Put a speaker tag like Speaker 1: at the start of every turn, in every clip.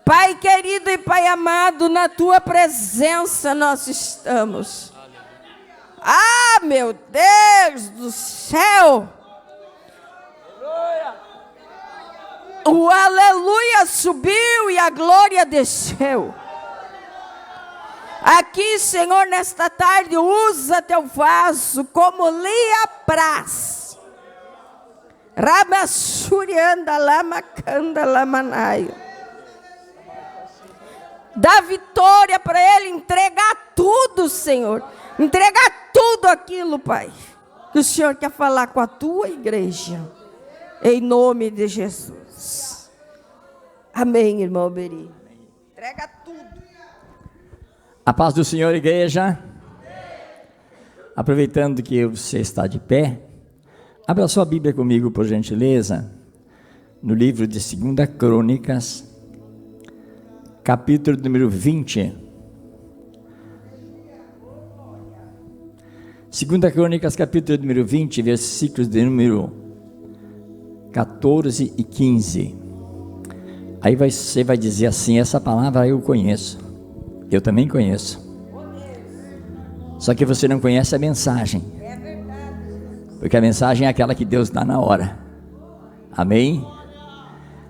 Speaker 1: Pai querido e Pai amado, na Tua presença nós estamos. Ah, meu Deus do céu! O aleluia subiu e a glória desceu. Aqui, Senhor, nesta tarde, usa Teu vaso como lhe apraz. Rabassurianda lamacanda lamanaio. Dá vitória para Ele, entregar tudo, Senhor. Entregar tudo aquilo, Pai, que o Senhor quer falar com a Tua igreja. Em nome de Jesus. Amém, irmão Beri. Entrega tudo.
Speaker 2: A paz do Senhor, igreja. Aproveitando que você está de pé, abra sua Bíblia comigo, por gentileza, no livro de 2 Crônicas, capítulo número 20. 2 Crônicas, capítulo número 20, versículos de número 14 e 15. Aí você vai dizer assim: essa palavra eu conheço. Eu também conheço. Só que você não conhece a mensagem. Porque a mensagem é aquela que Deus dá na hora. Amém?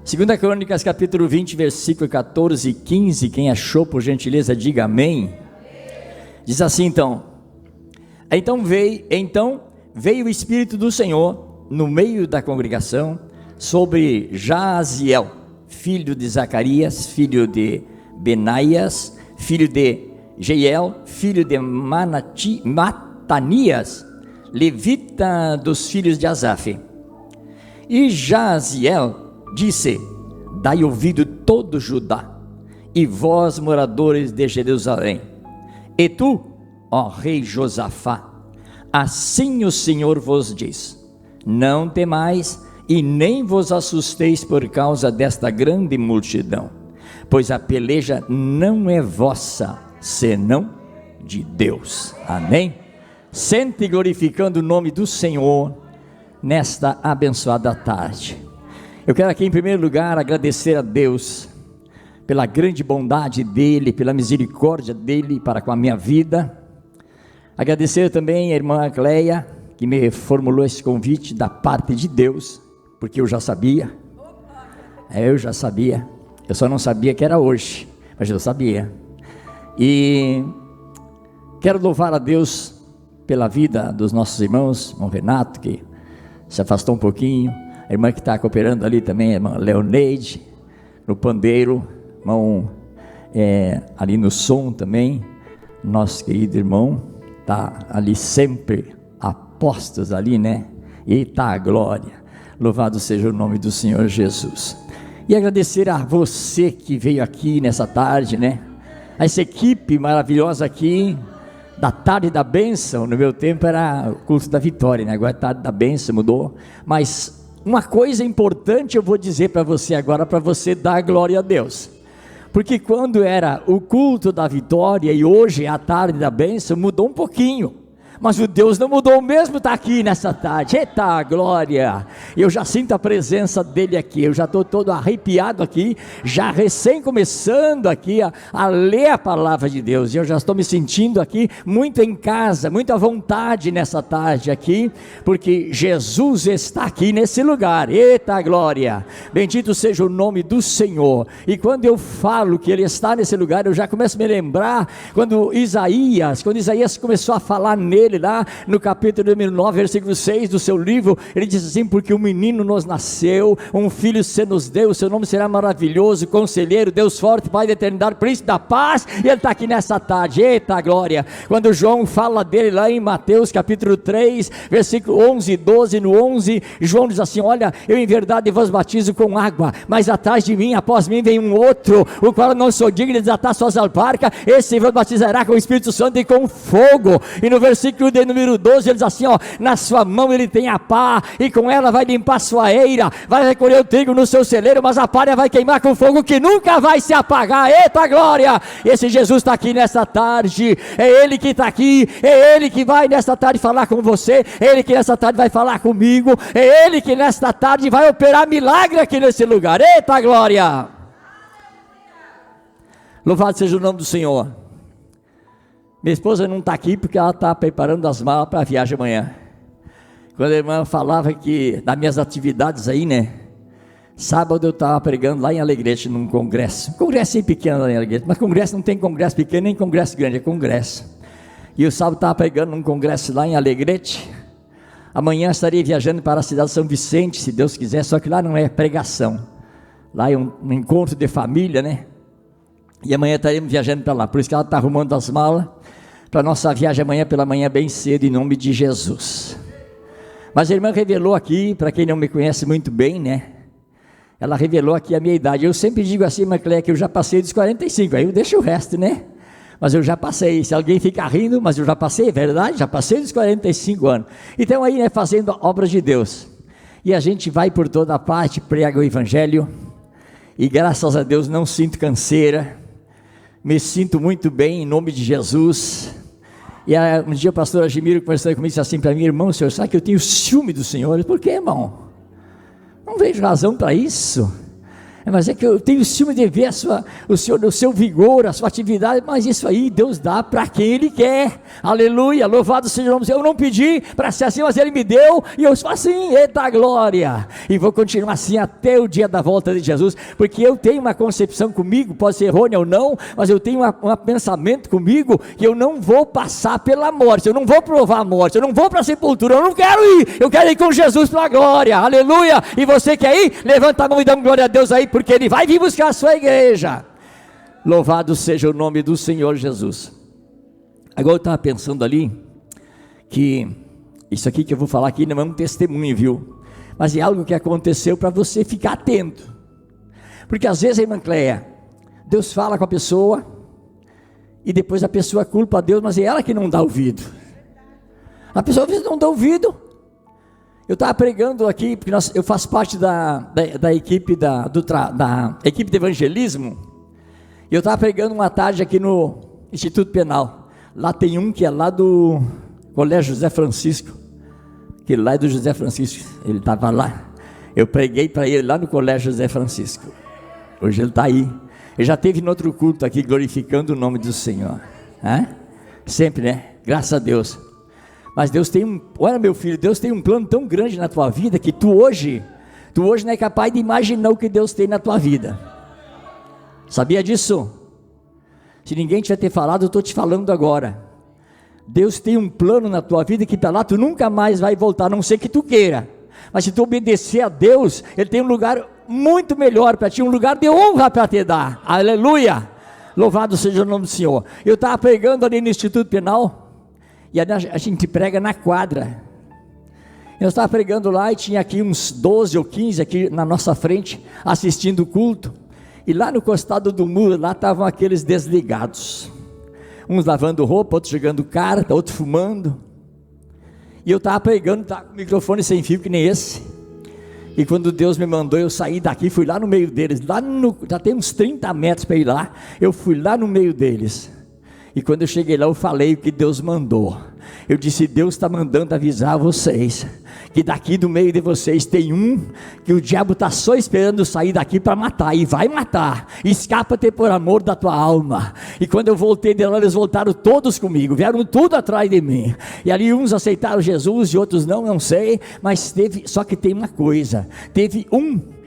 Speaker 2: 2 Crônicas, capítulo 20, versículo 14 e 15. Quem achou, por gentileza, diga amém. Diz assim então: Então veio o Espírito do Senhor no meio da congregação sobre Jaziel, filho de Zacarias, filho de Benaias, filho de Jeiel, filho de Matanias, levita dos filhos de Asaf. E Jaziel disse: Dai ouvido todo Judá, e vós moradores de Jerusalém, e tu, ó rei Josafá, assim o Senhor vos diz: Não temais e nem vos assusteis por causa desta grande multidão, pois a peleja não é vossa, senão de Deus. Amém? Sente glorificando o nome do Senhor nesta abençoada tarde. Eu quero aqui em primeiro lugar agradecer a Deus pela grande bondade dEle, pela misericórdia dEle para com a minha vida. Agradecer também a irmã Cleia, que me formulou esse convite da parte de Deus, porque eu já sabia. Eu já sabia. Eu só não sabia que era hoje, mas eu sabia. E quero louvar a Deus pela vida dos nossos irmãos, irmão Renato, que se afastou um pouquinho, a irmã que está cooperando ali também, a irmã Leoneide, no pandeiro, irmão ali no som também, nosso querido irmão, está ali sempre a postos ali, né? Eita a glória, louvado seja o nome do Senhor Jesus. E agradecer a você que veio aqui nessa tarde, né? A essa equipe maravilhosa aqui, da tarde da bênção. No meu tempo era o culto da vitória, né? Agora é tarde da bênção, mudou. Mas uma coisa importante eu vou dizer para você agora, para você dar glória a Deus. Porque quando era o culto da vitória e hoje é a tarde da bênção, mudou um pouquinho. Mas o Deus não mudou, mesmo está aqui nessa tarde. Eita glória, eu já sinto a presença dele aqui, eu já estou todo arrepiado aqui, já recém começando aqui a ler a palavra de Deus, e eu já estou me sentindo aqui muito em casa, muito à vontade nessa tarde aqui, porque Jesus está aqui nesse lugar. Eita glória, bendito seja o nome do Senhor. E quando eu falo que ele está nesse lugar, eu já começo a me lembrar quando Isaías começou a falar nele, lá no capítulo número 9, versículo 6 do seu livro, ele diz assim: porque um menino nos nasceu, um filho se nos deu, seu nome será maravilhoso, conselheiro, Deus forte, Pai da eternidade, príncipe da paz. E ele está aqui nessa tarde. Eita glória, quando João fala dele lá em Mateus capítulo 3, versículo 11 e 12, no 11, João diz assim: olha, eu em verdade vos batizo com água, mas atrás de mim, após mim vem um outro, o qual eu não sou digno de desatar suas alparcas, esse vos batizará com o Espírito Santo e com fogo. E no versículo de número 12, ele diz assim: ó, na sua mão ele tem a pá, e com ela vai limpar sua eira, vai recolher o trigo no seu celeiro, mas a palha vai queimar com fogo que nunca vai se apagar. Eita glória, esse Jesus está aqui nessa tarde, é ele que está aqui, é ele que vai nessa tarde falar com você, é ele que nessa tarde vai falar comigo, é ele que nesta tarde vai operar milagre aqui nesse lugar. Eita glória. Louvado seja o nome do Senhor. Minha esposa não está aqui porque ela está preparando as malas para a viagem amanhã. Quando a irmã falava que das minhas atividades aí, né? Sábado eu estava pregando lá em Alegrete, num congresso. Congresso pequeno lá em Alegrete, mas congresso não tem congresso pequeno nem congresso grande, é congresso. E o sábado estava pregando num congresso lá em Alegrete. Amanhã estarei viajando para a cidade de São Vicente, se Deus quiser, só que lá não é pregação. Lá é um encontro de família, né? E amanhã estaremos viajando para lá, por isso que ela está arrumando as malas para a nossa viagem amanhã pela manhã bem cedo, em nome de Jesus. Mas a irmã revelou aqui, para quem não me conhece muito bem, né? Ela revelou aqui a minha idade. Eu sempre digo assim, irmã Cléia, que eu já passei dos 45, aí eu deixo o resto, né? Mas eu já passei, se alguém ficar rindo, mas eu já passei, é verdade? Já passei dos 45 anos. Então aí, né, fazendo obras de Deus. E a gente vai por toda parte, prega o Evangelho, e graças a Deus não sinto canseira, me sinto muito bem em nome de Jesus. E um dia o pastor Agimiro conversando comigo, disse assim para mim: irmão, o senhor sabe que eu tenho ciúme do Senhor? Por quê, irmão? Não vejo razão para isso. Mas é que eu tenho ciúme de ver o seu vigor, a sua atividade. Mas isso aí Deus dá para quem Ele quer. Aleluia, louvado seja o nome do Senhor. Eu não pedi para ser assim, mas Ele me deu, e eu sou assim, eita glória. E vou continuar assim até o dia da volta de Jesus, porque eu tenho uma concepção comigo, pode ser errônea ou não, mas eu tenho um pensamento comigo, que eu não vou passar pela morte, eu não vou provar a morte, eu não vou para a sepultura, eu não quero ir, eu quero ir com Jesus para a glória. Aleluia. E você quer ir? Levanta a mão e dá glória a Deus aí, porque Ele vai vir buscar a sua igreja. Louvado seja o nome do Senhor Jesus. Agora eu estava pensando ali, que isso aqui que eu vou falar aqui não é um testemunho, viu? Mas é algo que aconteceu para você ficar atento. Porque às vezes, irmã Cléia, Deus fala com a pessoa, e depois a pessoa culpa a Deus, mas é ela que não dá ouvido. A pessoa às vezes não dá ouvido. Eu estava pregando aqui, porque eu faço parte da equipe da equipe de evangelismo, e eu estava pregando uma tarde aqui no Instituto Penal. Lá tem um que é lá do Colégio José Francisco, que lá é do José Francisco, ele estava lá. Eu preguei para ele lá no Colégio José Francisco. Hoje ele está aí. Ele já esteve em outro culto aqui, glorificando o nome do Senhor. Sempre, né? Graças a Deus. Mas Deus tem olha meu filho, Deus tem um plano tão grande na tua vida, que tu hoje não é capaz de imaginar o que Deus tem na tua vida. Sabia disso? Se ninguém tiver te falado, eu estou te falando agora. Deus tem um plano na tua vida, que para lá tu nunca mais vai voltar, a não ser que tu queira. Mas se tu obedecer a Deus, Ele tem um lugar muito melhor para ti, um lugar de honra para te dar. Aleluia, louvado seja o nome do Senhor. Eu estava pregando ali no Instituto Penal, e a gente prega na quadra. Eu estava pregando lá, e tinha aqui uns 12 ou 15 aqui na nossa frente, assistindo o culto. E lá no costado do muro, lá estavam aqueles desligados, uns lavando roupa, outros jogando carta, outros fumando. E eu estava pregando, estava com o microfone sem fio, que nem esse. E quando Deus me mandou eu sair daqui, fui lá no meio deles, já tem uns 30 metros para ir lá. Eu fui lá no meio deles. E quando eu cheguei lá, eu falei o que Deus mandou. Eu disse: Deus está mandando avisar vocês, que daqui do meio de vocês tem um, que o diabo está só esperando sair daqui para matar, e vai matar. Escapa-te por amor da tua alma. E quando eu voltei de lá, eles voltaram todos comigo, vieram tudo atrás de mim. E ali uns aceitaram Jesus, e outros não sei. Mas só que tem uma coisa, teve um,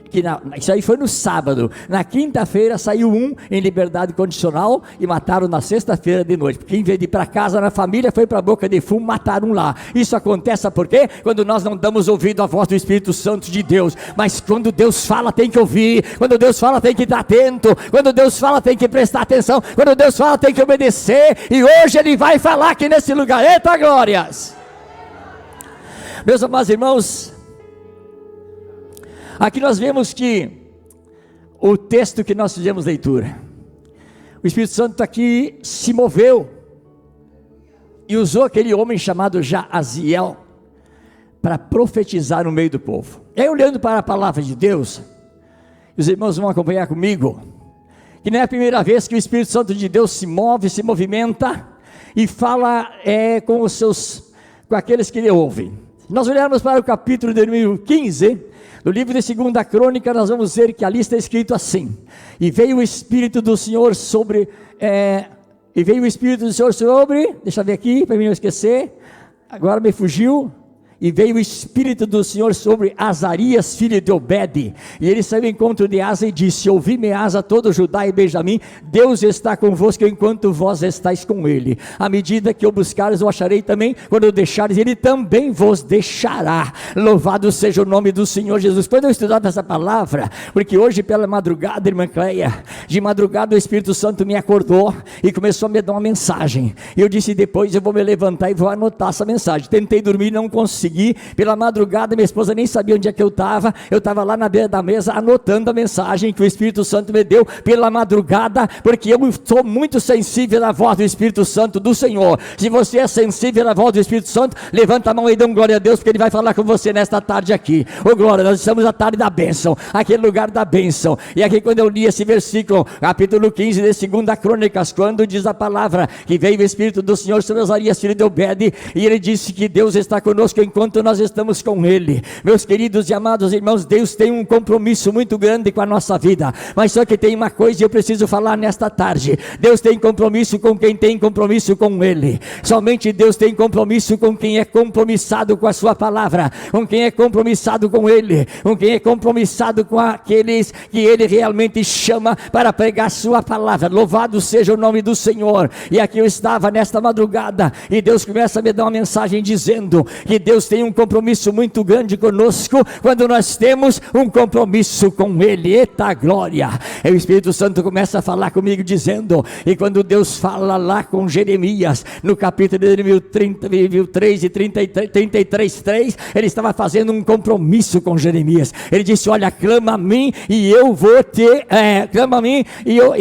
Speaker 2: isso aí foi no sábado, na quinta-feira saiu um em liberdade condicional, e mataram na sexta-feira de noite, porque em vez de ir para casa na família, foi para a boca de fumo, mataram lá. Isso acontece por quê? Quando nós não damos ouvido à voz do Espírito Santo de Deus. Mas quando Deus fala, tem que ouvir. Quando Deus fala, tem que estar atento. Quando Deus fala, tem que prestar atenção. Quando Deus fala, tem que obedecer. E hoje Ele vai falar aqui nesse lugar. Eita glórias! Meus amados irmãos, aqui nós vemos que o texto que nós fizemos leitura, o Espírito Santo aqui se moveu e usou aquele homem chamado Jaziel para profetizar no meio do povo. E aí, olhando para a palavra de Deus, os irmãos vão acompanhar comigo, que não é a primeira vez que o Espírito Santo de Deus se move, se movimenta e fala com aqueles que lhe ouvem. nós olharmos para o capítulo de número 15, no livro de 2 Crônica, nós vamos ver que ali está escrito assim: e veio o Espírito do Senhor sobre, deixa eu ver aqui, para mim não esquecer, agora me fugiu. E veio o Espírito do Senhor sobre Azarias, filho de Obed, e ele saiu ao encontro de Asa e disse: ouvi-me, Asa, todo Judá e Benjamim, Deus está convosco enquanto vós estáis com ele. À medida que o buscares, o acharei também. Quando o deixares, ele também vos deixará. Louvado seja o nome do Senhor Jesus. Quando eu estudava essa palavra, porque hoje pela madrugada, irmã Cleia, de madrugada o Espírito Santo me acordou e começou a me dar uma mensagem, e eu disse: depois eu vou me levantar e vou anotar essa mensagem. Tentei dormir, não consegui. Pela madrugada, minha esposa nem sabia onde é que eu estava lá na beira da mesa, anotando a mensagem que o Espírito Santo me deu pela madrugada, porque eu sou muito sensível à voz do Espírito Santo do Senhor. Se você é sensível à voz do Espírito Santo, levanta a mão e dá um glória a Deus, porque Ele vai falar com você nesta tarde aqui. Ô glória, nós estamos na tarde da bênção, aquele lugar da bênção. E aqui quando eu li esse versículo, capítulo 15 de 2 Crônicas, quando diz a palavra que veio o Espírito do Senhor sobre Azarias, filho de Obed, e ele disse que Deus está conosco enquanto nós estamos com Ele. Meus queridos e amados irmãos, Deus tem um compromisso muito grande com a nossa vida, mas só que tem uma coisa e eu preciso falar nesta tarde: Deus tem compromisso com quem tem compromisso com Ele. Somente Deus tem compromisso com quem é compromissado com a sua palavra, com quem é compromissado com Ele, com quem é compromissado com aqueles que Ele realmente chama para pregar a sua palavra. Louvado seja o nome do Senhor. E aqui eu estava nesta madrugada e Deus começa a me dar uma mensagem dizendo que Deus tem um compromisso muito grande conosco, quando nós temos um compromisso com Ele. Eita glória! E o Espírito Santo começa a falar comigo dizendo, e quando Deus fala lá com Jeremias, no capítulo de 33 e 33:3, Ele estava fazendo um compromisso com Jeremias. Ele disse: olha, clama a mim e eu vou clama a mim e eu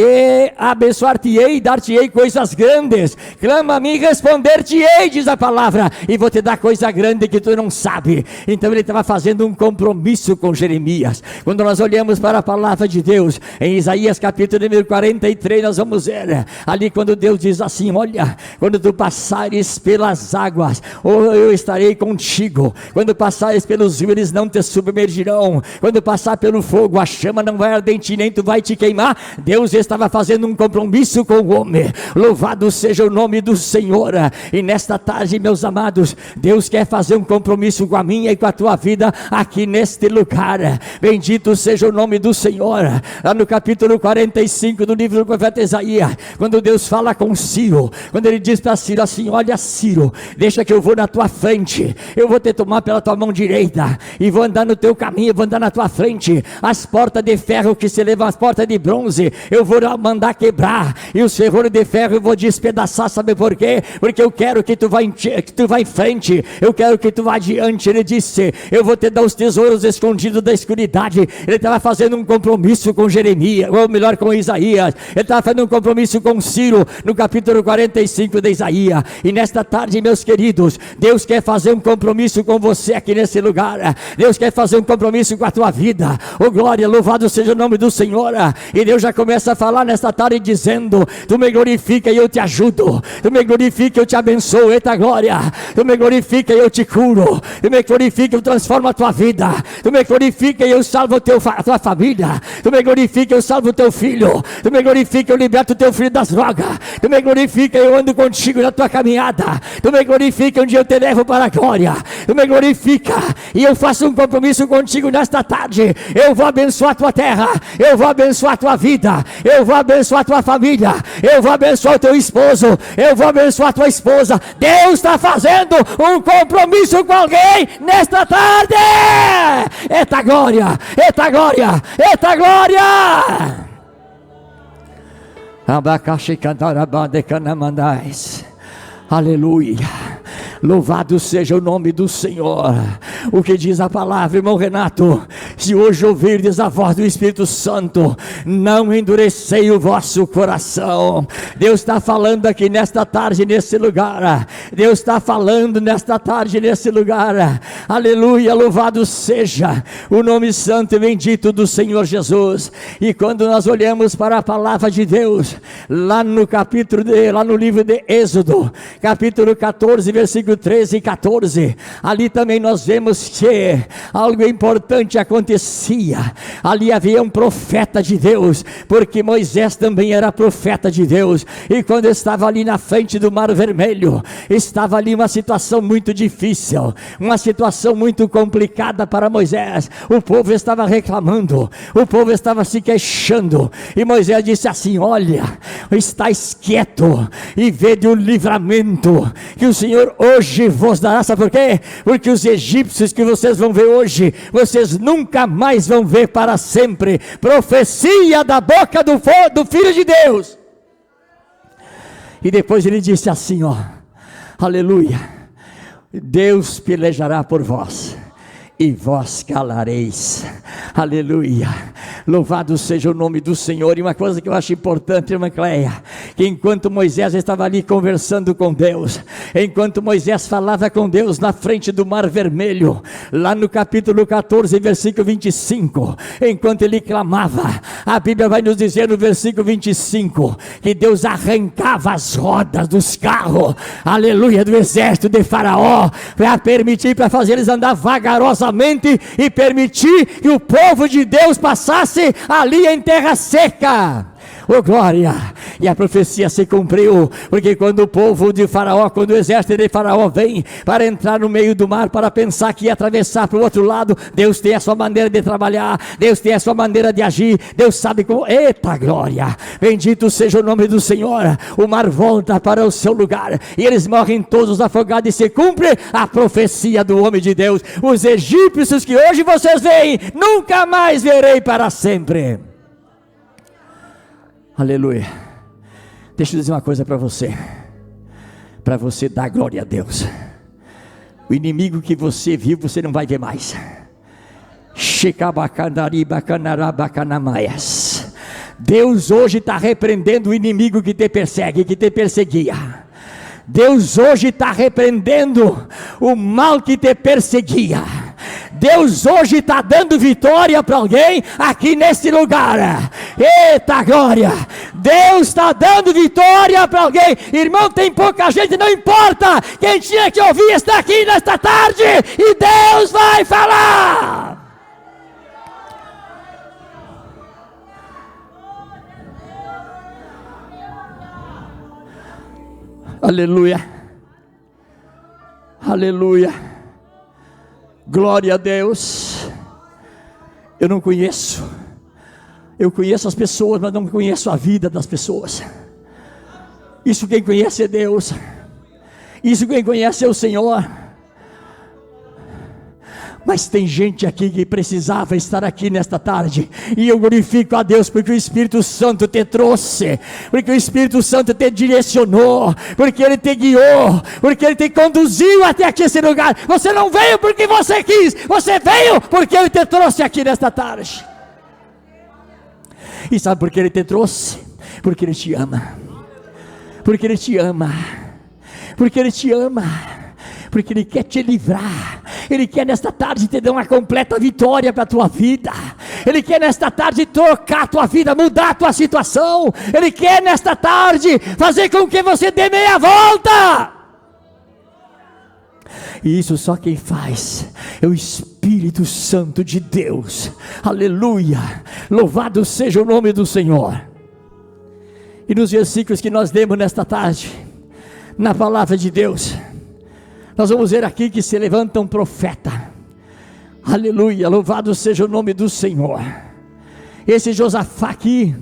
Speaker 2: abençoar-te-ei e dar-te-ei coisas grandes. Clama a mim e responder-te-ei, diz a palavra, e vou te dar coisa grande que tu não sabe. Então ele estava fazendo um compromisso com Jeremias. Quando nós olhamos para a palavra de Deus, em Isaías capítulo número 43, nós vamos ver ali quando Deus diz assim: olha, quando tu passares pelas águas, eu estarei contigo. Quando passares pelos rios, eles não te submergirão. Quando passar pelo fogo, a chama não vai arder em ti, nem tu vai te queimar. Deus estava fazendo um compromisso com o homem. Louvado seja o nome do Senhor. E nesta tarde, meus amados, Deus quer fazer um compromisso com a minha e com a tua vida aqui neste lugar. Bendito seja o nome do Senhor. Lá no capítulo 45 do livro do profeta Isaías, quando Deus fala com Ciro, quando ele diz para Ciro assim: olha, Ciro, deixa que eu vou na tua frente, eu vou te tomar pela tua mão direita e vou andar no teu caminho, vou andar na tua frente. As portas de ferro que se levam, as portas de bronze, eu vou mandar quebrar, e os ferros de ferro eu vou despedaçar. Sabe por quê? Porque eu quero que tu vá em frente, eu quero que tu vá adiante. Ele disse: eu vou te dar os tesouros escondidos da escuridade. Ele estava fazendo um compromisso com Jeremias, ou melhor, com Isaías. Ele estava fazendo um compromisso com Ciro, no capítulo 45 de Isaías. E nesta tarde, meus queridos, Deus quer fazer um compromisso com você aqui nesse lugar. Deus quer fazer um compromisso com a tua vida. Oh glória, louvado seja o nome do Senhor. E Deus já começa a falar nesta tarde dizendo: tu me glorifica e eu te ajudo, tu me glorifica e eu te abençoo. Eita glória! Tu me glorifica e eu te curo, tu me glorifica e eu transformo a tua vida, tu me glorifica e eu salvo a tua família, tu me glorifica e eu salvo o teu filho, tu me glorifica e eu liberto o teu filho das drogas, tu me glorifica e eu ando contigo na tua caminhada, tu me glorifica e um dia eu te levo para a glória, tu me glorifica e eu faço um compromisso contigo nesta tarde. Eu vou abençoar a tua terra, eu vou abençoar a tua vida, eu vou abençoar a tua família, eu vou abençoar o teu esposo, eu vou abençoar a tua esposa. Deus está fazendo um compromisso com alguém nesta tarde. Eita glória, eita glória, eita glória. Abacaxi cantarabande canamandais. Aleluia. Louvado seja o nome do Senhor. O que diz a palavra, irmão Renato? Se hoje ouvirdes a voz do Espírito Santo, não endureceis o vosso coração. Deus está falando aqui nesta tarde, nesse lugar. Deus está falando nesta tarde, nesse lugar. Aleluia, louvado seja o nome santo e bendito do Senhor Jesus. E quando nós olhamos para a palavra de Deus, lá no livro de Êxodo, capítulo 14, versículo 13 e 14, ali também nós vemos que algo importante acontecia. Ali havia um profeta de Deus, porque Moisés também era profeta de Deus, e quando estava ali na frente do Mar Vermelho, estava ali uma situação muito difícil, uma situação muito complicada para Moisés. O povo estava reclamando, o povo estava se queixando, e Moisés disse assim: olha, estáis quieto e vede o livramento que o Senhor hoje vos dará. Sabe por quê? Porque os egípcios que vocês vão ver hoje, vocês nunca mais vão ver para sempre. Profecia da boca do Filho de Deus. E depois ele disse assim, ó, aleluia, Deus pelejará por vós e vós calareis. Aleluia, louvado seja o nome do Senhor. E uma coisa que eu acho importante, irmã Cleia, que enquanto Moisés estava ali conversando com Deus, enquanto Moisés falava com Deus na frente do Mar Vermelho, lá no capítulo 14, versículo 25, enquanto ele clamava, a Bíblia vai nos dizer no versículo 25, que Deus arrancava as rodas dos carros, aleluia, do exército de Faraó, para fazer eles andar vagarosamente e permitir que o povo de Deus passasse ali em terra seca. Oh glória! E a profecia se cumpriu, porque quando o povo de Faraó, quando o exército de Faraó vem para entrar no meio do mar, para pensar que ia atravessar para o outro lado, Deus tem a sua maneira de trabalhar, Deus tem a sua maneira de agir, Deus sabe como. Eita glória! Bendito seja o nome do Senhor. O mar volta para o seu lugar, e eles morrem todos afogados, e se cumpre a profecia do homem de Deus: os egípcios que hoje vocês veem, nunca mais verei para sempre. Aleluia. Deixa eu dizer uma coisa para você dar glória a Deus. O inimigo que você viu, você não vai ver mais. Deus hoje está repreendendo o inimigo que te persegue, que te perseguia. Deus hoje está repreendendo o mal que te perseguia. Deus hoje está dando vitória para alguém aqui nesse lugar. Eita glória! Deus está dando vitória para alguém. Irmão, tem pouca gente, não importa. Quem tinha que ouvir está aqui nesta tarde, e Deus vai falar. Aleluia, aleluia, glória a Deus. Eu não conheço, eu conheço as pessoas, mas não conheço a vida das pessoas. Isso quem conhece é Deus, isso quem conhece é o Senhor. Mas tem gente aqui que precisava estar aqui nesta tarde, e eu glorifico a Deus porque o Espírito Santo te trouxe, porque o Espírito Santo te direcionou, porque Ele te guiou, porque Ele te conduziu até aqui esse lugar. Você não veio porque você quis, você veio porque Ele te trouxe aqui nesta tarde. E sabe por que Ele te trouxe? Porque Ele te ama, porque Ele te ama, porque Ele te ama, porque Ele quer te livrar. Ele quer nesta tarde te dar uma completa vitória para a tua vida. Ele quer nesta tarde trocar a tua vida, mudar a tua situação. Ele quer nesta tarde fazer com que você dê meia volta. E isso só quem faz é o Espírito Santo de Deus. Aleluia, louvado seja o nome do Senhor. E nos versículos que nós lemos nesta tarde, na palavra de Deus, nós vamos ver aqui que se levanta um profeta. Aleluia, louvado seja o nome do Senhor. Esse Josafá aqui,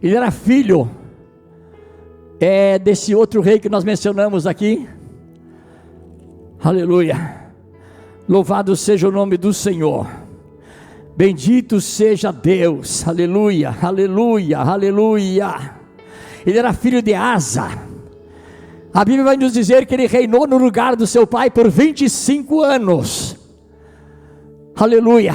Speaker 2: ele era filho desse outro rei que nós mencionamos aqui. Aleluia, louvado seja o nome do Senhor. Bendito seja Deus. Aleluia, aleluia, aleluia. Ele era filho de Asa. A Bíblia vai nos dizer que ele reinou no lugar do seu pai por 25 anos. Aleluia.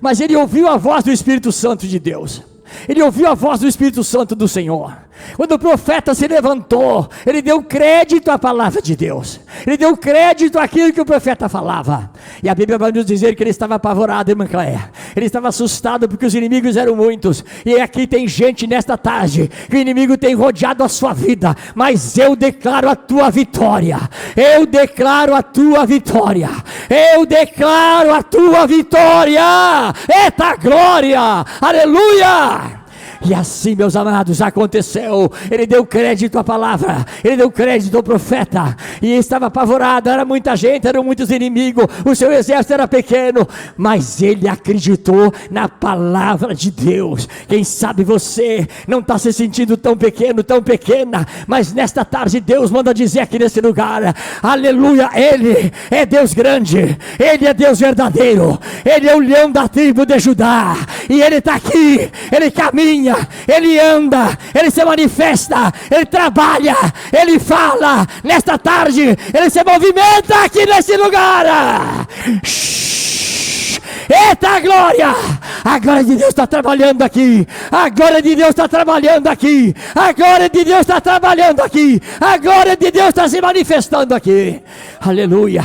Speaker 2: mas ele ouviu a voz do Espírito Santo de Deus. Ele ouviu a voz do Espírito Santo do Senhor. Quando o profeta se levantou, ele deu crédito à palavra de Deus. Ele deu crédito àquilo que o profeta falava. E a Bíblia vai nos dizer que ele estava apavorado, irmã Cléia. Ele estava assustado porque os inimigos eram muitos. E aqui tem gente nesta tarde que o inimigo tem rodeado a sua vida, mas eu declaro a tua vitória. Eu declaro a tua vitória. Eu declaro a tua vitória. Eita glória! Aleluia! E assim, meus amados, aconteceu. Ele deu crédito à palavra, ele deu crédito ao profeta, e estava apavorado. Era muita gente, eram muitos inimigos, o seu exército era pequeno, mas ele acreditou na palavra de Deus. Quem sabe você não está se sentindo tão pequeno, tão pequena, mas nesta tarde Deus manda dizer aqui nesse lugar: aleluia, ele é Deus grande, ele é Deus verdadeiro, ele é o leão da tribo de Judá, e ele está aqui, ele caminha, ele anda, ele se manifesta, ele trabalha, ele fala. Nesta tarde ele se movimenta aqui nesse lugar. Eita glória! A glória de Deus está trabalhando aqui. A glória de Deus está trabalhando aqui. A glória de Deus está trabalhando aqui. A glória de Deus está se manifestando aqui. Aleluia,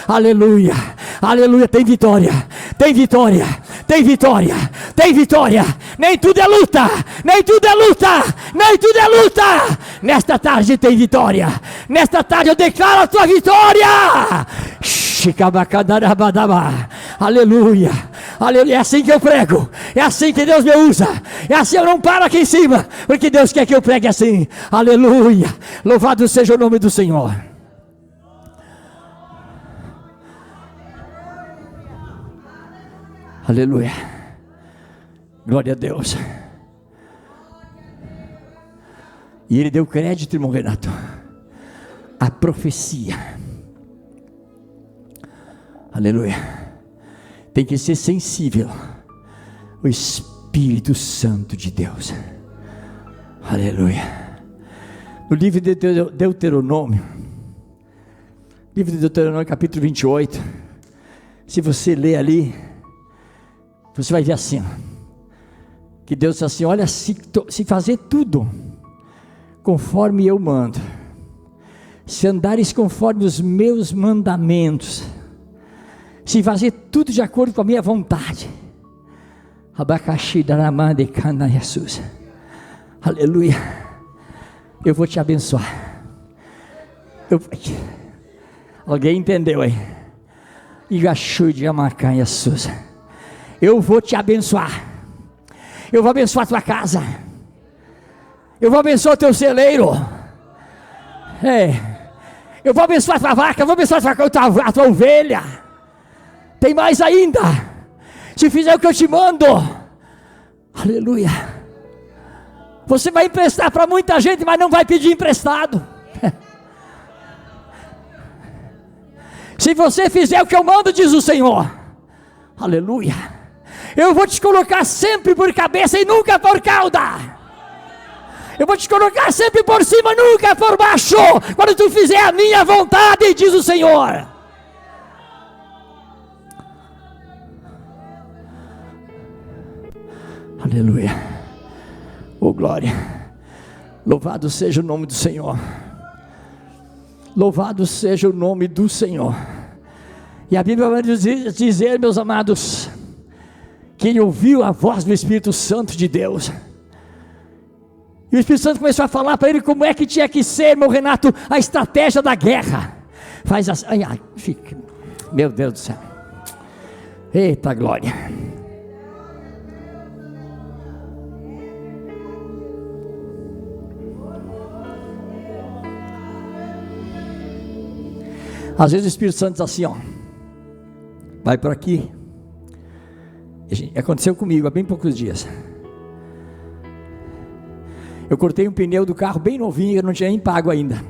Speaker 2: aleluia, aleluia. Tem vitória, tem vitória, tem vitória, tem vitória. Nem tudo é luta, nem tudo é luta, nem tudo é luta. Nesta tarde tem vitória. Nesta tarde eu declaro a tua vitória. Aleluia, aleluia. É assim que eu prego, é assim que Deus me usa, é assim. Eu não paro aqui em cima, porque Deus quer que eu pregue assim. Aleluia, louvado seja o nome do Senhor. Aleluia, glória a Deus. E ele deu crédito, irmão Renato, à profecia. Aleluia. Tem que ser sensível ao Espírito Santo de Deus. Aleluia. No livro de Deuteronômio, capítulo 28, se você ler ali, você vai ver assim, que Deus diz assim: olha, se fazer tudo conforme eu mando, se andares conforme os meus mandamentos, se fazer tudo de acordo com a minha vontade, abacaxi daramande cana Jesus, aleluia, eu vou te abençoar. Alguém entendeu aí? Igaxu de amacá Jesus, eu vou te abençoar. Eu vou abençoar a tua casa, eu vou abençoar o teu celeiro, eu vou abençoar a tua vaca, eu vou abençoar a tua ovelha. Tem mais ainda, se fizer o que eu te mando, aleluia, você vai emprestar para muita gente, mas não vai pedir emprestado. Se você fizer o que eu mando, diz o Senhor, aleluia, eu vou te colocar sempre por cabeça e nunca por cauda. Eu vou te colocar sempre por cima, nunca por baixo, quando tu fizer a minha vontade, diz o Senhor. Aleluia, oh glória, louvado seja o nome do Senhor, louvado seja o nome do Senhor. E a Bíblia vai dizer, meus amados, que ele ouviu a voz do Espírito Santo de Deus, e o Espírito Santo começou a falar para ele como é que tinha que ser, meu Renato, a estratégia da guerra. Faz assim, fica, meu Deus do céu, eita glória. Às vezes o Espírito Santo diz assim, ó, vai por aqui. Aconteceu comigo há bem poucos dias. Eu cortei um pneu do carro bem novinho, eu não tinha nem pago ainda,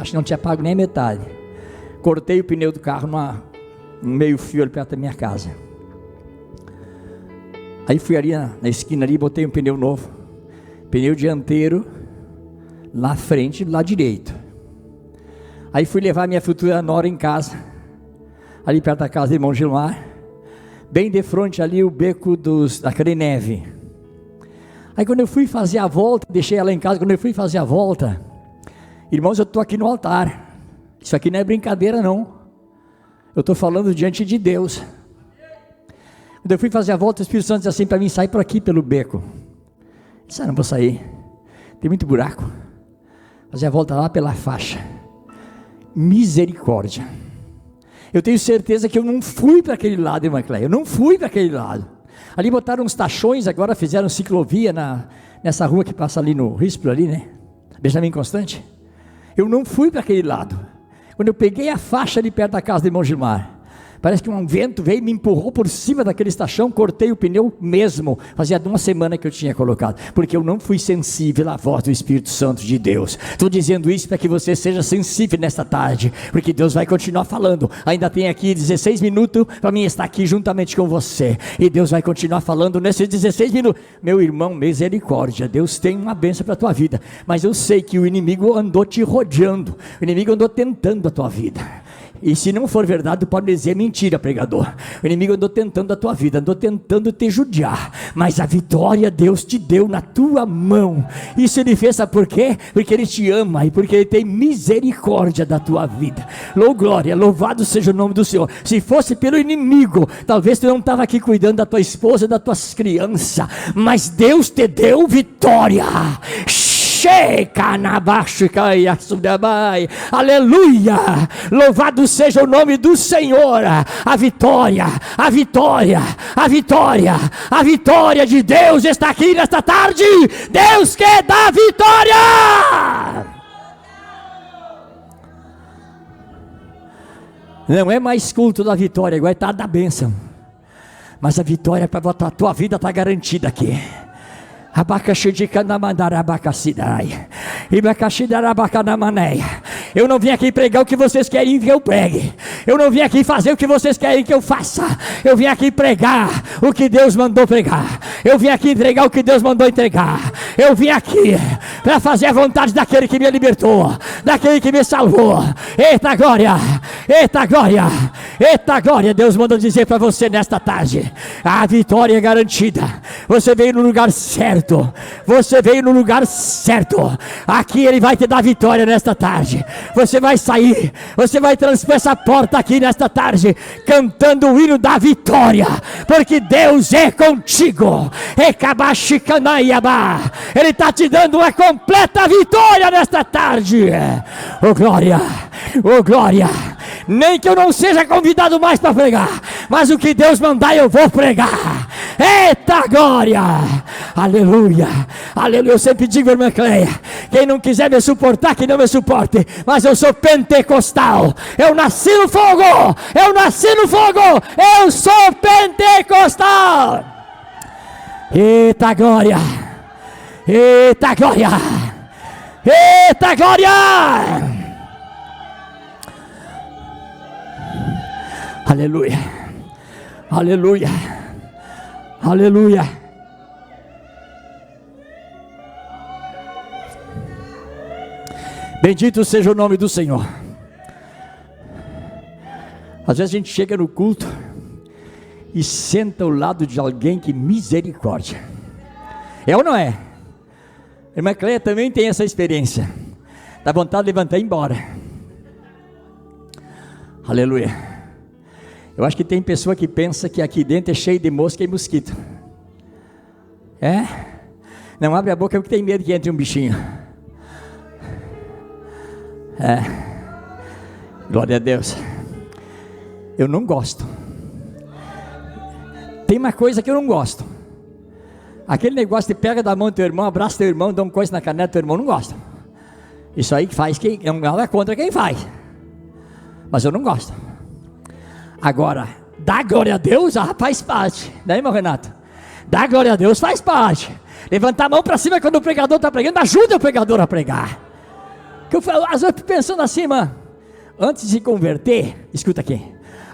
Speaker 2: acho que não tinha pago nem a metade. Cortei o pneu do carro no meio fio ali perto da minha casa. Aí fui ali na esquina ali, botei um pneu novo, pneu dianteiro, lá frente, do lado direito. Aí fui levar minha futura nora em casa, ali perto da casa do irmão Gilmar. bem de frente ali o beco da Creneve. Aí quando eu fui fazer a volta, deixei ela em casa, quando eu fui fazer a volta, irmãos, eu estou aqui no altar, isso aqui não é brincadeira não, eu estou falando diante de Deus. Quando eu fui fazer a volta, o Espírito Santo disse assim para mim: sai por aqui pelo beco. Eu disse: não vou sair, tem muito buraco. Fazer a volta lá pela faixa. Misericórdia. Eu tenho certeza que eu não fui para aquele lado, irmã Cléia, eu não fui para aquele lado. Ali botaram uns tachões, agora fizeram ciclovia nessa rua que passa ali no Rispro ali, né? Benjamin Constante. Eu não fui para aquele lado. Quando eu peguei a faixa ali perto da casa do irmão Gilmar, parece que um vento veio e me empurrou por cima daquele estachão, cortei o pneu mesmo, fazia 1 semana que eu tinha colocado, porque eu não fui sensível à voz do Espírito Santo de Deus. Estou dizendo isso para que você seja sensível nesta tarde, porque Deus vai continuar falando. Ainda tem aqui 16 minutos para mim estar aqui juntamente com você, e Deus vai continuar falando nesses 16 minutos. Meu irmão, misericórdia, Deus tem uma bênção para a tua vida, mas eu sei que o inimigo andou te rodeando, o inimigo andou tentando a tua vida. E se não for verdade, tu pode dizer: mentira, pregador. O inimigo andou tentando a tua vida, andou tentando te judiar, mas a vitória Deus te deu na tua mão. Isso ele fez, sabe por quê? Porque ele te ama e porque ele tem misericórdia da tua vida. Glória, louvado seja o nome do Senhor. Se fosse pelo inimigo, talvez tu não estava aqui cuidando da tua esposa, das tuas crianças, mas Deus te deu vitória. Aleluia, louvado seja o nome do Senhor. A vitória, a vitória, a vitória, a vitória de Deus está aqui nesta tarde. Deus quer dar vitória. Não é mais culto da vitória, agora é tarde da bênção, mas a vitória para a tua vida está garantida aqui. Eu não vim aqui pregar o que vocês querem que eu pregue. Eu não vim aqui fazer o que vocês querem que eu faça. Eu vim aqui pregar o que Deus mandou pregar. Eu vim aqui entregar o que Deus mandou entregar. Eu vim aqui para fazer a vontade daquele que me libertou, daquele que me salvou. Eita glória, eita glória, eita glória. Deus manda dizer para você nesta tarde: a vitória é garantida. Você veio no lugar certo. Você veio no lugar certo. Aqui ele vai te dar vitória nesta tarde. Você vai sair, você vai transpor essa porta aqui nesta tarde, cantando o hino da vitória, porque Deus é contigo. Ele está te dando uma completa vitória nesta tarde. Oh glória, oh glória. Nem que eu não seja convidado mais para pregar, mas o que Deus mandar eu vou pregar. Eita glória, aleluia, aleluia. Eu sempre digo, irmã Cleia, quem não quiser me suportar, que não me suporte, mas eu sou pentecostal. Eu nasci no fogo, eu nasci no fogo, eu sou pentecostal. Eita glória, eita glória, eita glória. Aleluia, aleluia, aleluia. Bendito seja o nome do Senhor. Às vezes a gente chega no culto e senta ao lado de alguém que misericórdia. É ou não é? A irmã Cleia também tem essa experiência. Dá vontade de levantar e ir embora. Aleluia. Eu acho que tem pessoa que pensa que aqui dentro é cheio de mosca e mosquito. É? Não abre a boca porque tem medo que entre um bichinho. É. Glória a Deus. Eu não gosto. Tem uma coisa que eu não gosto. Aquele negócio de pega da mão do teu irmão, abraça teu irmão, dá um coice na caneta do teu irmão, não gosto. Isso aí faz quem não é contra quem faz. Mas eu não gosto. Agora, dá glória a Deus, faz parte. Não é, irmão Renato? Dá glória a Deus, faz parte. Levantar a mão para cima quando o pregador está pregando, ajuda o pregador a pregar. Que eu às vezes fico pensando assim, mano, antes de se converter, escuta aqui,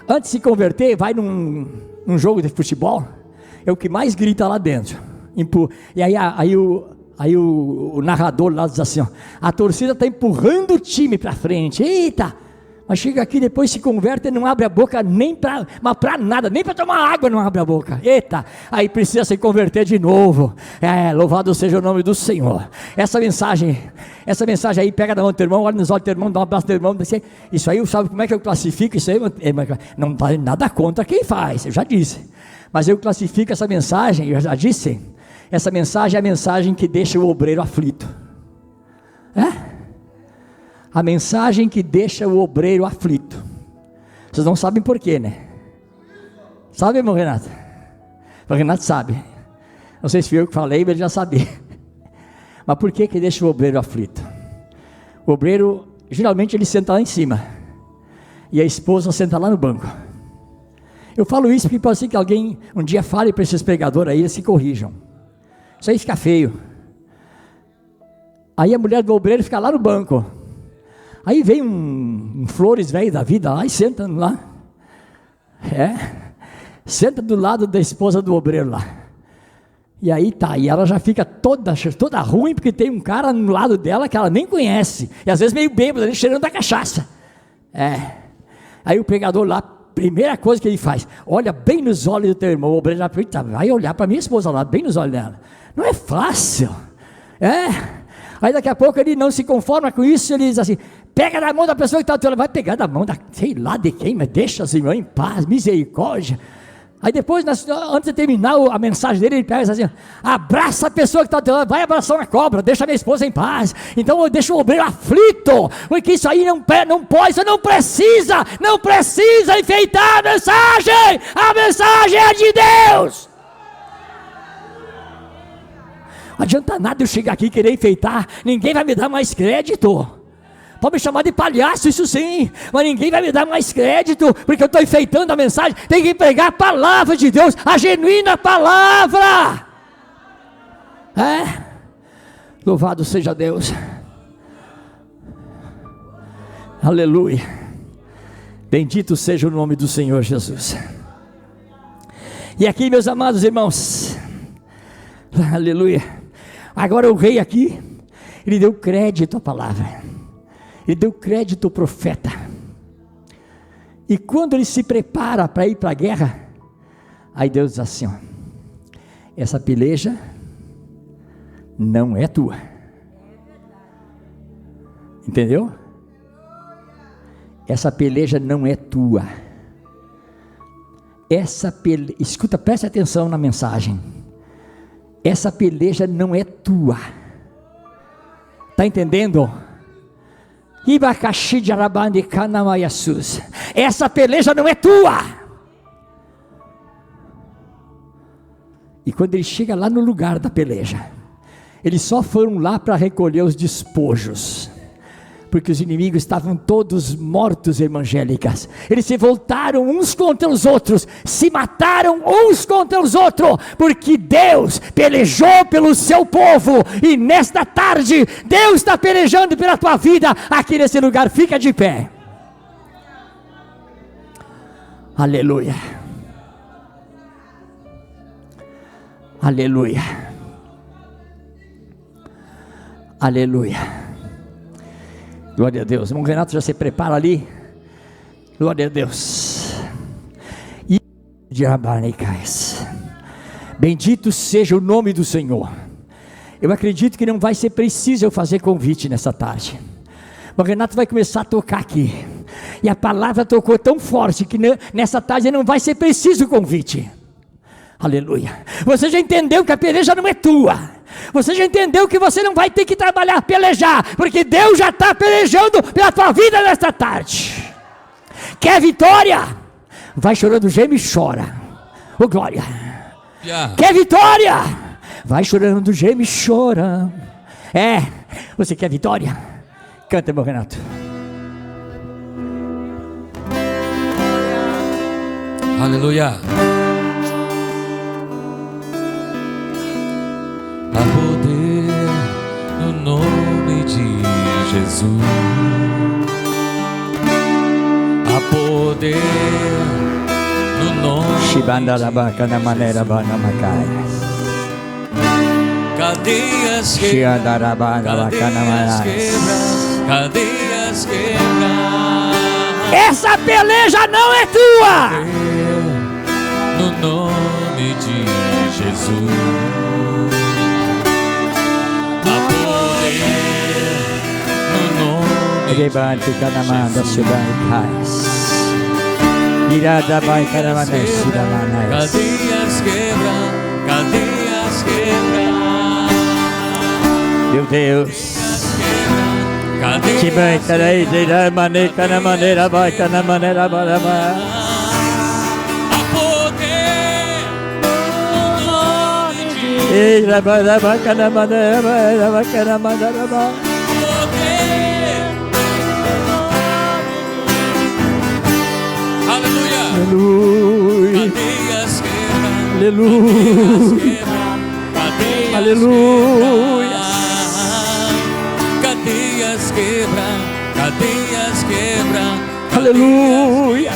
Speaker 2: antes de se converter, vai num jogo de futebol, é o que mais grita lá dentro. E aí o narrador lá diz assim, ó, a torcida está empurrando o time para frente. Eita! Mas chega aqui, depois se converte e não abre a boca nem para nada, nem para tomar água não abre a boca. Eita, aí precisa se converter de novo. Louvado seja o nome do Senhor. Essa mensagem aí, pega na mão do teu irmão, olha nos olhos do teu irmão, dá um abraço do teu irmão. Isso aí, sabe como é que eu classifico? Isso aí não está nada contra quem faz, eu já disse. Mas eu classifico essa mensagem, eu já disse, essa mensagem é a mensagem que deixa o obreiro aflito. A mensagem que deixa o obreiro aflito. Vocês não sabem por quê, né? Sabe, irmão Renato? O Renato sabe. Não sei se fui eu que falei, mas ele já sabia. Mas por que deixa o obreiro aflito? O obreiro, geralmente ele senta lá em cima, e a esposa senta lá no banco. Eu falo isso porque pode ser que alguém um dia fale para esses pregadores aí, eles se corrijam. Isso aí fica feio. Aí a mulher do obreiro fica lá no banco. Aí vem um Flores velho da vida lá e senta lá. Senta do lado da esposa do obreiro lá. E aí tá, e ela já fica toda ruim, porque tem um cara no lado dela que ela nem conhece. E às vezes meio bêbado, ali, cheirando da cachaça. Aí o pregador lá, primeira coisa que ele faz, olha bem nos olhos do teu irmão. O obreiro já vai olhar para minha esposa lá, bem nos olhos dela. Não é fácil. Aí daqui a pouco ele não se conforma com isso, ele diz assim, pega na mão da pessoa que está ao teu lado, vai pegar na mão sei lá de quem, mas deixa os irmãos em paz, misericórdia. Aí depois, antes de terminar a mensagem dele, ele pega e diz assim, abraça a pessoa que está ao teu lado, vai abraçar uma cobra, deixa a minha esposa em paz. Então eu deixo o obreiro aflito, porque isso aí não pode, você não precisa enfeitar a mensagem é de Deus. Não adianta nada eu chegar aqui e querer enfeitar, ninguém vai me dar mais crédito. Pode me chamar de palhaço, isso sim, mas ninguém vai me dar mais crédito, porque eu estou enfeitando a mensagem. Tem que pregar a palavra de Deus, a genuína palavra. Louvado seja Deus. Aleluia. Bendito seja o nome do Senhor Jesus. E aqui, meus amados irmãos, aleluia. Agora o rei aqui, ele deu crédito à palavra, ele deu crédito ao profeta. E quando ele se prepara para ir para a guerra, aí Deus diz assim, essa peleja não é tua. Entendeu? Essa peleja não é tua. Escuta, preste atenção na mensagem. Essa peleja não é tua. Está entendendo? Essa peleja não é tua. E quando ele chega lá no lugar da peleja, eles só foram lá para recolher os despojos, porque os inimigos estavam todos mortos, evangélicas. Eles se voltaram uns contra os outros, se mataram uns contra os outros, porque Deus pelejou pelo seu povo, e nesta tarde, Deus está pelejando pela tua vida, aqui nesse lugar. Fica de pé. Aleluia. Aleluia. Aleluia. Glória a Deus. Irmão Renato já se prepara ali. Glória a Deus. E bendito seja o nome do Senhor. Eu acredito que não vai ser preciso eu fazer convite nessa tarde. O Renato vai começar a tocar aqui, e a palavra tocou tão forte que nessa tarde não vai ser preciso convite. Aleluia. Você já entendeu que a peleja não é tua. Você já entendeu que você não vai ter que trabalhar, pelejar, porque Deus já está pelejando pela tua vida nesta tarde. Quer vitória? Vai chorando, geme e chora. Ô glória. Quer vitória? Vai chorando, geme e chora. Você quer vitória? Canta, meu Renato.
Speaker 3: Aleluia. Há poder no nome de Jesus. Há poder no nome de Jesus. Cadeias quebras, cadeias quebras, cadeias quebras.
Speaker 2: Essa peleja não é tua.
Speaker 3: No nome de Jesus. Há poder no nome de Jesus. Cadeias quebra, cadeias quebra.
Speaker 2: Meu Deus.
Speaker 3: Cadeias
Speaker 2: Que vai cair de maneira na maneira vai na maneira vai.
Speaker 3: Há poder no nome de
Speaker 2: Ei, vai na maneira vai na maneira vai.
Speaker 3: poder. Aleluia.
Speaker 2: Aleluia.
Speaker 3: Cadeias quebra.
Speaker 2: Aleluia.
Speaker 3: Cadeias
Speaker 2: Aleluia.
Speaker 3: Cadeias quebra, cadeias quebra,
Speaker 2: Aleluia.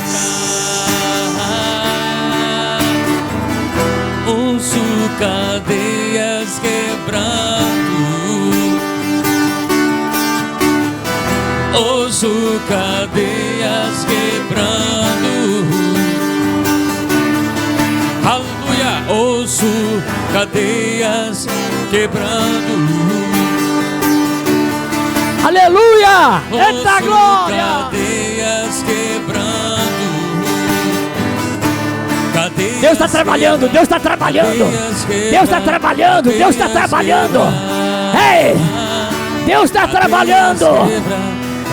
Speaker 3: ouço cadeias quebrando, ouço cadeias quebrando, aleluia, ouço cadeias quebrando.
Speaker 2: Aleluia. Eita glória.
Speaker 3: Cadeias quebrando. Cadeias
Speaker 2: Deus está trabalhando, Deus está trabalhando. Deus está trabalhando, Deus está trabalhando. Ei, Deus está trabalhando.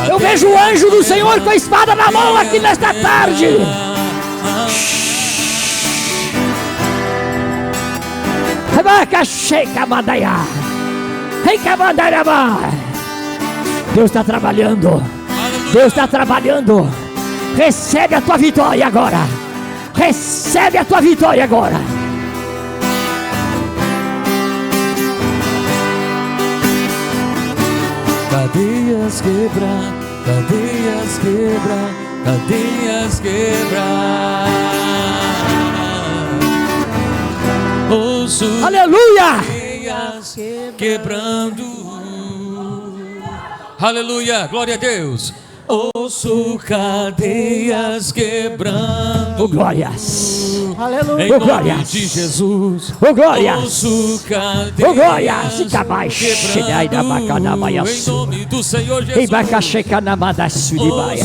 Speaker 2: Eu vejo o anjo do Senhor com a espada na mão aqui nesta tarde. Deus está trabalhando. Deus está trabalhando. Recebe a tua vitória agora. Recebe a tua vitória agora.
Speaker 3: Cadeias quebra, cadeias quebra, cadeias quebra. Ouço
Speaker 2: Aleluia.
Speaker 3: cadeias quebrando. Aleluia, glória a Deus. Ouço cadeias quebrando.
Speaker 2: Oh, glórias.
Speaker 1: Aleluia.
Speaker 3: Em
Speaker 2: Oh,
Speaker 3: nome
Speaker 2: glórias.
Speaker 3: de Jesus.
Speaker 2: Oh, glórias.
Speaker 3: Ouço cadeias
Speaker 2: Oh, glórias.
Speaker 3: quebrando. Em nome do Senhor Jesus.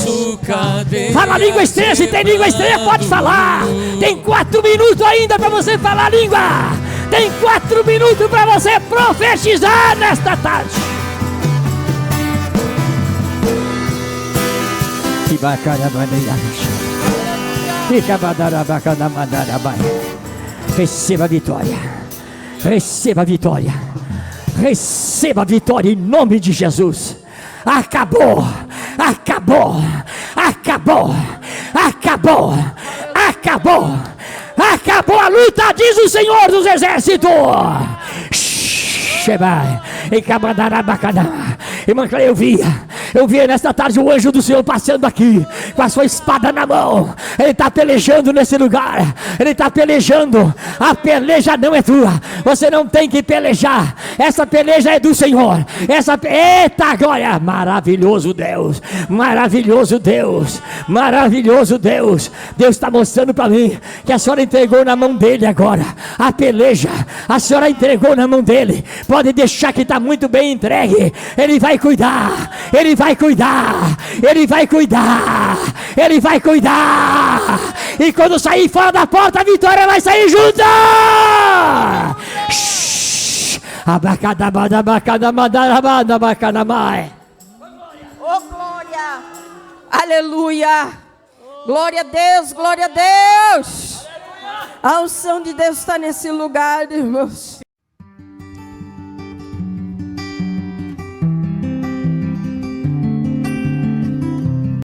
Speaker 3: Ouço cadeias.
Speaker 2: Fala língua estranha, se tem língua estranha pode falar. Tem 4 minutos ainda para você falar língua. Tem 4 minutos para você profetizar nesta tarde. Receba a vitória. Receba a vitória. Receba a vitória em nome de Jesus. Acabou. Acabou. Acabou. Acabou. Acabou. Acabou a luta, diz o Senhor dos Exércitos. Irmã Cleia, eu vi nesta tarde o anjo do Senhor passando aqui com a sua espada na mão. Ele está pelejando nesse lugar. Ele está pelejando. A peleja não é tua. Você não tem que pelejar. Essa peleja é do Senhor. Eita glória. Maravilhoso Deus. Maravilhoso Deus. Maravilhoso Deus. Deus está mostrando para mim que a senhora entregou na mão dele agora. A peleja. A senhora entregou na mão dele. Pode deixar que está muito bem entregue. Ele vai cuidar. Ele vai cuidar. Ele vai cuidar. Ele vai cuidar. E quando sair fora da porta, a vitória vai sair junto.
Speaker 1: Oh, glória. Aleluia. Glória a Deus, glória a Deus. A unção de Deus está nesse lugar, irmãos.